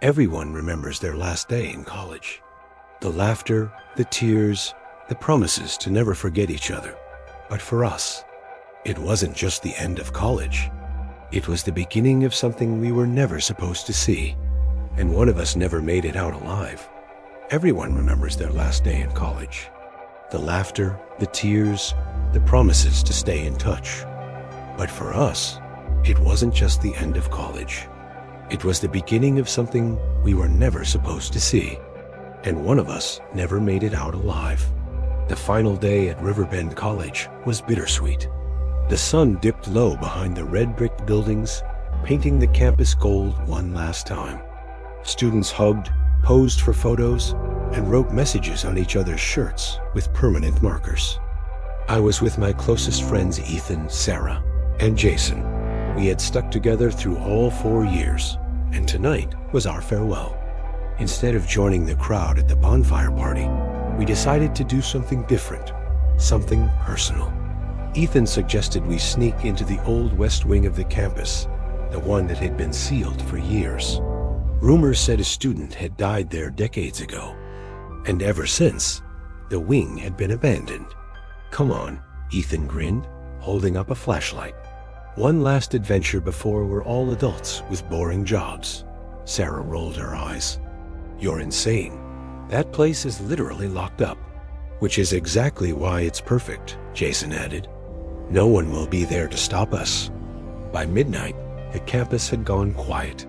Everyone remembers their last day in college. The laughter, the tears, the promises to never forget each other. But for us, it wasn't just the end of college. It was the beginning of something we were never supposed to see, and one of us never made it out alive. Everyone remembers their last day in college. The laughter, the tears, the promises to stay in touch. But for us, it wasn't just the end of college. It was the beginning of something we were never supposed to see, and one of us never made it out alive. The final day at Riverbend College was bittersweet. The sun dipped low behind the red-brick buildings, painting the campus gold one last time. Students hugged, posed for photos, and wrote messages on each other's shirts with permanent markers. I was with my closest friends Ethan, Sarah, and Jason. We had stuck together through all 4 years, and tonight was our farewell. Instead of joining the crowd at the bonfire party, we decided to do something different, something personal. Ethan suggested we sneak into the old west wing of the campus, the one that had been sealed for years. Rumors said a student had died there decades ago, and ever since, the wing had been abandoned. "Come on," Ethan grinned, holding up a flashlight. "One last adventure before we're all adults with boring jobs." Sarah rolled her eyes. "You're insane. That place is literally locked up." "Which is exactly why it's perfect," Jason added. "No one will be there to stop us." By midnight, the campus had gone quiet.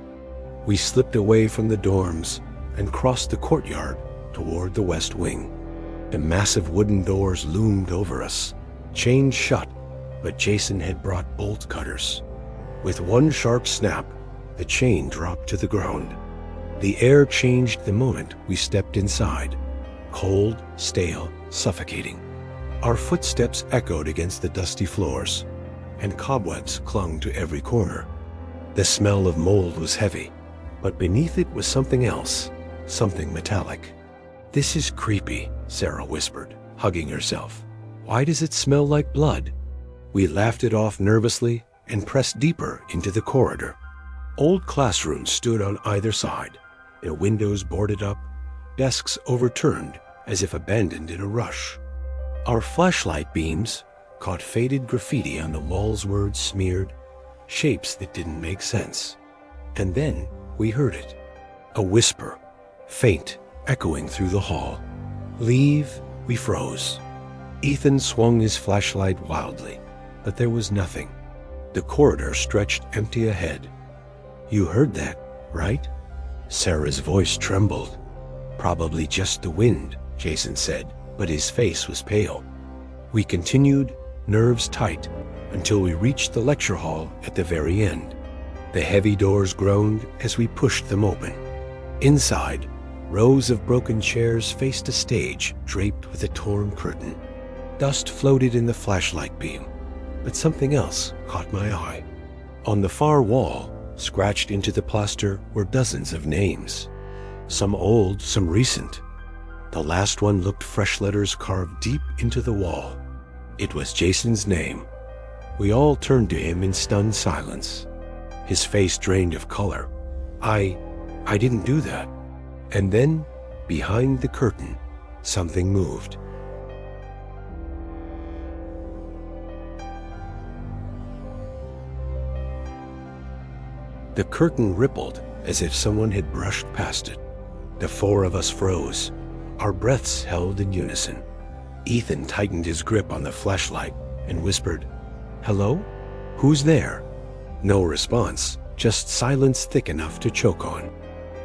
We slipped away from the dorms and crossed the courtyard toward the west wing. The massive wooden doors loomed over us, chained shut, but Jason had brought bolt cutters. With one sharp snap, the chain dropped to the ground. The air changed the moment we stepped inside, cold, stale, suffocating. Our footsteps echoed against the dusty floors, and cobwebs clung to every corner. The smell of mold was heavy, but beneath it was something else, something metallic. "This is creepy," Sarah whispered, hugging herself. "Why does it smell like blood?" We laughed it off nervously and pressed deeper into the corridor. Old classrooms stood on either side, their windows boarded up, desks overturned as if abandoned in a rush. Our flashlight beams caught faded graffiti on the walls, words smeared, shapes that didn't make sense. And then we heard it, a whisper, faint, echoing through the hall. "Leave." We froze. Ethan swung his flashlight wildly, but there was nothing. The corridor stretched empty ahead. "You heard that, right?" Sarah's voice trembled. "Probably just the wind," Jason said, but his face was pale. We continued, nerves tight, until we reached the lecture hall at the very end. The heavy doors groaned as we pushed them open. Inside, rows of broken chairs faced a stage draped with a torn curtain. Dust floated in the flashlight beam, but something else caught my eye. On the far wall, scratched into the plaster, were dozens of names. Some old, some recent. The last one looked fresh, letters carved deep into the wall. It was Jason's name. We all turned to him in stunned silence. His face drained of color. I didn't do that." And then, behind the curtain, something moved. The curtain rippled as if someone had brushed past it. The 4 of us froze, our breaths held in unison. Ethan tightened his grip on the flashlight and whispered, "Hello? Who's there?" No response, just silence thick enough to choke on.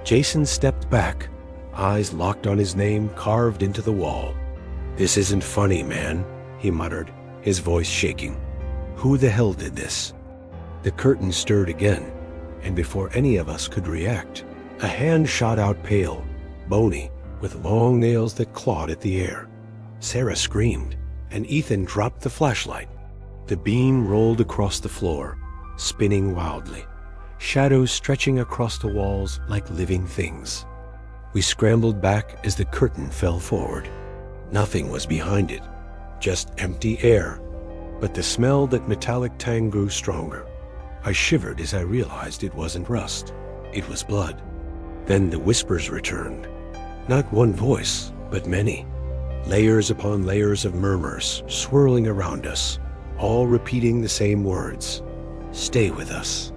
Jason stepped back, eyes locked on his name carved into the wall. "This isn't funny, man," he muttered, his voice shaking. "Who the hell did this?" The curtain stirred again, and before any of us could react, a hand shot out, pale, bony, with long nails that clawed at the air. Sarah screamed, and Ethan dropped the flashlight. The beam rolled across the floor, spinning wildly, shadows stretching across the walls like living things. We scrambled back as the curtain fell forward. Nothing was behind it, just empty air, but the smell that metallic tang grew stronger. I shivered as I realized it wasn't rust, it was blood. Then the whispers returned. Not one voice, but many. Layers upon layers of murmurs swirling around us, all repeating the same words. Stay with us.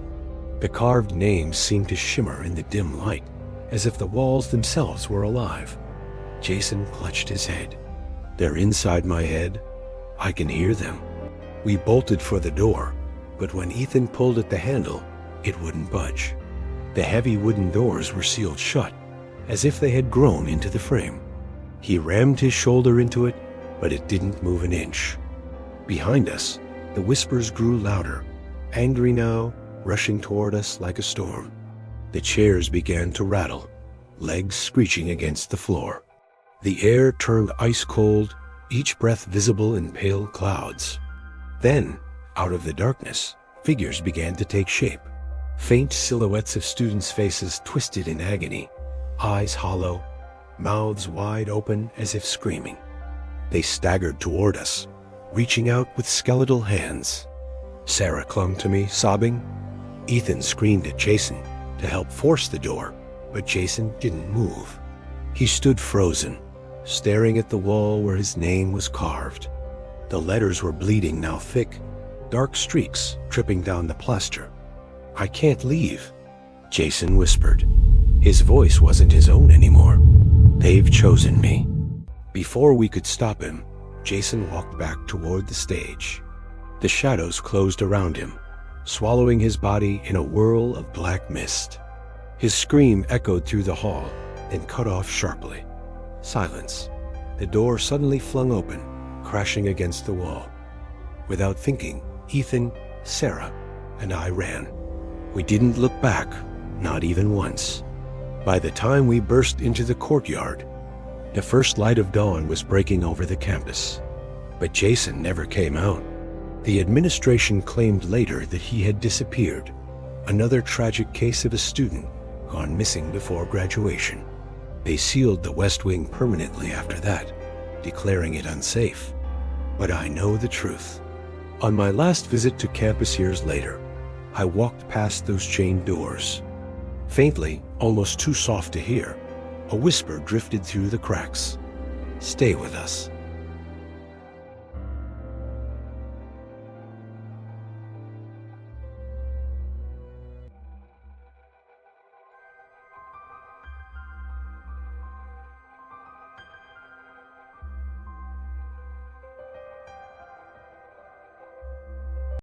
The carved names seemed to shimmer in the dim light, as if the walls themselves were alive. Jason clutched his head. They're inside my head. I can hear them. We bolted for the door, but when Ethan pulled at the handle, it wouldn't budge. The heavy wooden doors were sealed shut, as if they had grown into the frame. He rammed his shoulder into it, but it didn't move an inch. Behind us, the whispers grew louder, angry now, rushing toward us like a storm. The chairs began to rattle, legs screeching against the floor. The air turned ice cold, each breath visible in pale clouds. Then, out of the darkness, figures began to take shape. Faint silhouettes of students' faces twisted in agony, eyes hollow, mouths wide open as if screaming. They staggered toward us, reaching out with skeletal hands. Sarah clung to me, sobbing. Ethan screamed at Jason to help force the door, but Jason didn't move. He stood frozen, staring at the wall where his name was carved. The letters were bleeding now thick, dark streaks dripping down the plaster. I can't leave, Jason whispered. His voice wasn't his own anymore. They've chosen me. Before we could stop him, Jason walked back toward the stage. The shadows closed around him, swallowing his body in a whirl of black mist. His scream echoed through the hall, then cut off sharply. Silence. The door suddenly flung open, crashing against the wall. Without thinking, Ethan, Sarah, and I ran. We didn't look back, not even once. By the time we burst into the courtyard, the first light of dawn was breaking over the campus. But Jason never came out. The administration claimed later that he had disappeared, another tragic case of a student gone missing before graduation. They sealed the West Wing permanently after that, declaring it unsafe. But I know the truth. On my last visit to campus years later, I walked past those chained doors. Faintly, almost too soft to hear, a whisper drifted through the cracks. Stay with us.